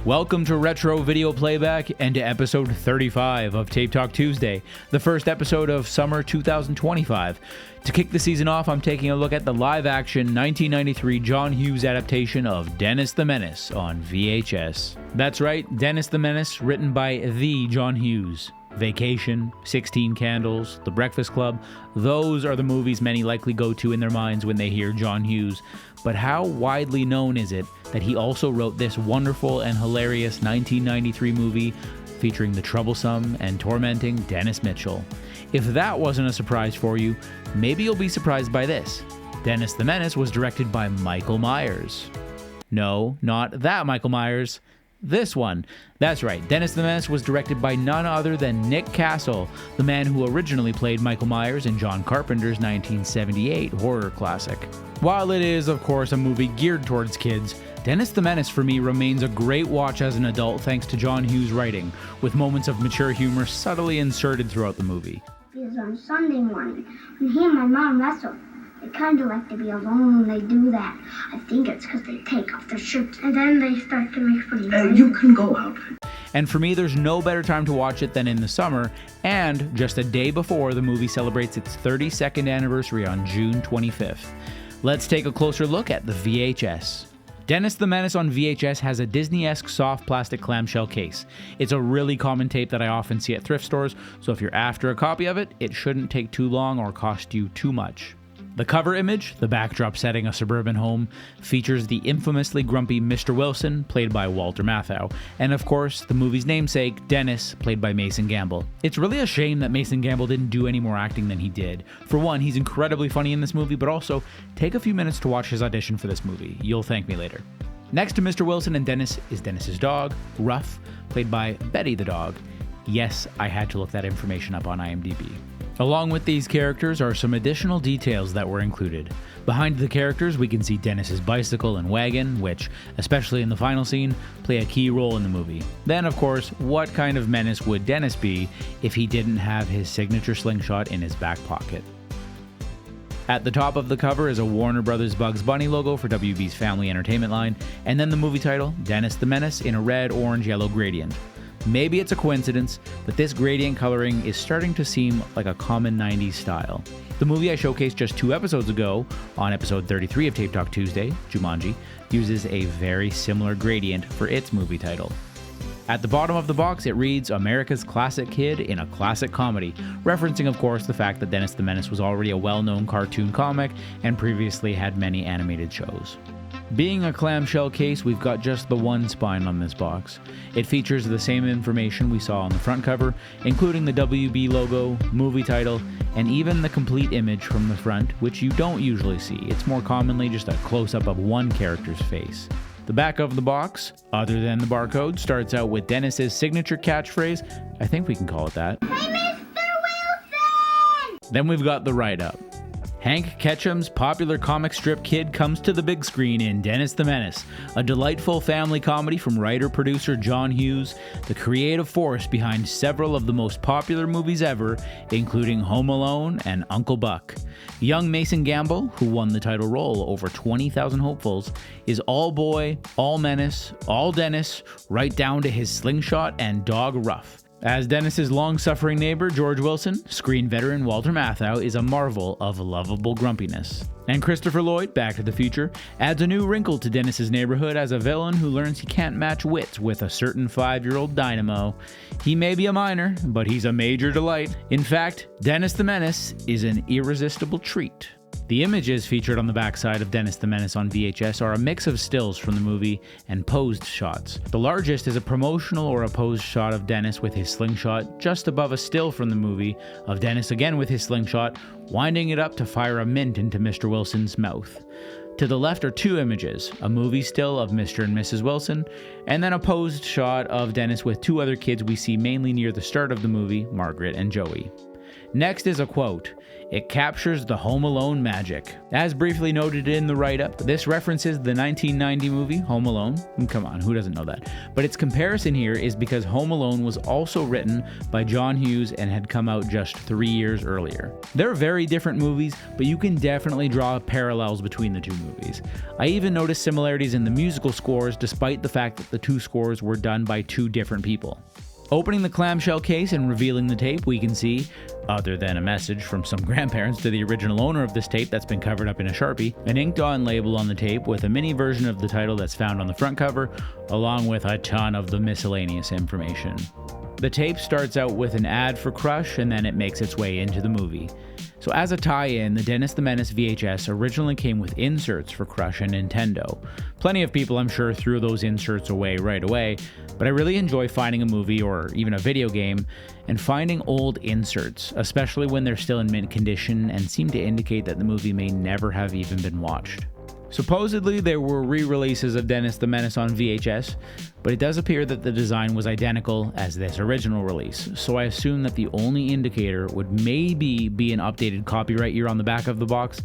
Welcome to Retro Video Playback and to episode 35 of Tape Talk Tuesday, the first episode of summer 2025. To kick the season off, I'm taking a look at the live-action 1993 John Hughes adaptation of Dennis the Menace on VHS. That's right, Dennis the Menace, written by the John Hughes. Vacation, 16 Candles, The Breakfast Club, those are the movies many likely go to in their minds when they hear John Hughes. But how widely known is it that he also wrote this wonderful and hilarious 1993 movie featuring the troublesome and tormenting Dennis Mitchell? If that wasn't a surprise for you, maybe you'll be surprised by this. Dennis the Menace was directed by Michael Myers. No, not that Michael Myers. This one. That's right, Dennis the Menace was directed by none other than Nick Castle, the man who originally played Michael Myers in John Carpenter's 1978 horror classic. While it is, of course, a movie geared towards kids, Dennis the Menace for me remains a great watch as an adult thanks to John Hughes' writing, with moments of mature humor subtly inserted throughout the movie. Because on Sunday morning, when he and my mom wrestle, they kind of like to be alone when they do that. I think it's because they take off their shirts and then they start to make funny noises. You can go out. And for me, there's no better time to watch it than in the summer, and just a day before the movie celebrates its 32nd anniversary on June 25th. Let's take a closer look at the VHS. Dennis the Menace on VHS has a Disney-esque soft plastic clamshell case. It's a really common tape that I often see at thrift stores, so if you're after a copy of it, it shouldn't take too long or cost you too much. The cover image, the backdrop setting a suburban home, features the infamously grumpy Mr. Wilson, played by Walter Matthau, and of course, the movie's namesake, Dennis, played by Mason Gamble. It's really a shame that Mason Gamble didn't do any more acting than he did. For one, he's incredibly funny in this movie, but also, take a few minutes to watch his audition for this movie. You'll thank me later. Next to Mr. Wilson and Dennis is Dennis's dog, Ruff, played by Betty the dog. Yes, I had to look that information up on IMDb. Along with these characters are some additional details that were included. Behind the characters, we can see Dennis's bicycle and wagon, which, especially in the final scene, play a key role in the movie. Then, of course, what kind of menace would Dennis be if he didn't have his signature slingshot in his back pocket? At the top of the cover is a Warner Brothers Bugs Bunny logo for WB's Family Entertainment line, and then the movie title, Dennis the Menace, in a red, orange, yellow gradient. Maybe it's a coincidence, but this gradient coloring is starting to seem like a common 90s style. The movie I showcased just 2 episodes ago, on episode 33 of Tape Talk Tuesday, Jumanji, uses a very similar gradient for its movie title. At the bottom of the box, it reads, America's Classic Kid in a Classic Comedy, referencing, of course, the fact that Dennis the Menace was already a well-known cartoon comic and previously had many animated shows. Being a clamshell case, we've got just the one spine on this box. It features the same information we saw on the front cover, including the WB logo, movie title, and even the complete image from the front, which you don't usually see. It's more commonly just a close-up of one character's face. The back of the box, other than the barcode, starts out with Dennis's signature catchphrase. I think we can call it that. Hey, Mr. Wilson! Then we've got the write-up. Hank Ketchum's popular comic strip kid comes to the big screen in Dennis the Menace, a delightful family comedy from writer-producer John Hughes, the creative force behind several of the most popular movies ever, including Home Alone and Uncle Buck. Young Mason Gamble, who won the title role over 20,000 hopefuls, is all boy, all menace, all Dennis, right down to his slingshot and dog Ruff. As Dennis's long-suffering neighbor, George Wilson, screen veteran Walter Matthau is a marvel of lovable grumpiness. And Christopher Lloyd, Back to the Future, adds a new wrinkle to Dennis's neighborhood as a villain who learns he can't match wits with a certain 5-year-old dynamo. He may be a minor, but he's a major delight. In fact, Dennis the Menace is an irresistible treat. The images featured on the backside of Dennis the Menace on VHS are a mix of stills from the movie and posed shots. The largest is a promotional or a posed shot of Dennis with his slingshot just above a still from the movie of Dennis again with his slingshot, winding it up to fire a mint into Mr. Wilson's mouth. To the left are 2 images, a movie still of Mr. and Mrs. Wilson, and then a posed shot of Dennis with 2 other kids we see mainly near the start of the movie, Margaret and Joey. Next is a quote. It captures the Home Alone magic. As briefly noted in the write-up, this references the 1990 movie Home Alone. Come on, who doesn't know that? But its comparison here is because Home Alone was also written by John Hughes and had come out just 3 years earlier. They're very different movies, but you can definitely draw parallels between the two movies. I even noticed similarities in the musical scores despite the fact that the two scores were done by two different people. Opening the clamshell case and revealing the tape, we can see, other than a message from some grandparents to the original owner of this tape that's been covered up in a Sharpie, an inked-on label on the tape with a mini version of the title that's found on the front cover, along with a ton of the miscellaneous information. The tape starts out with an ad for Crush, and then it makes its way into the movie. So as a tie-in, the Dennis the Menace VHS originally came with inserts for Crush and Nintendo. Plenty of people, I'm sure, threw those inserts away right away, but I really enjoy finding a movie or even a video game and finding old inserts, especially when they're still in mint condition and seem to indicate that the movie may never have even been watched. Supposedly, there were re-releases of Dennis the Menace on VHS, but it does appear that the design was identical as this original release, so I assume that the only indicator would maybe be an updated copyright year on the back of the box,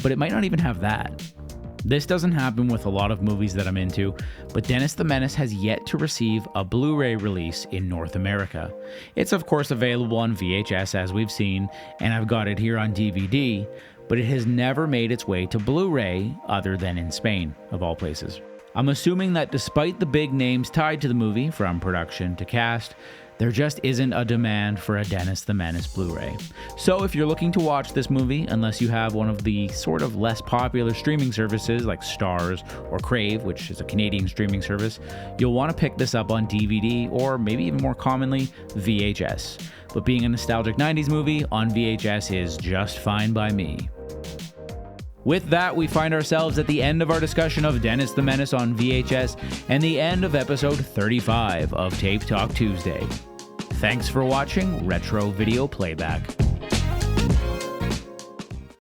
but it might not even have that. This doesn't happen with a lot of movies that I'm into, but Dennis the Menace has yet to receive a Blu-ray release in North America. It's of course available on VHS as we've seen, and I've got it here on DVD, but it has never made its way to Blu-ray other than in Spain, of all places. I'm assuming that despite the big names tied to the movie, from production to cast, there just isn't a demand for a Dennis the Menace Blu-ray. So if you're looking to watch this movie, unless you have one of the sort of less popular streaming services like Starz or Crave, which is a Canadian streaming service, you'll want to pick this up on DVD or maybe even more commonly, VHS. But being a nostalgic 90s movie on VHS is just fine by me. With that, we find ourselves at the end of our discussion of Dennis the Menace on VHS and the end of episode 35 of Tape Talk Tuesday. Thanks for watching Retro Video Playback.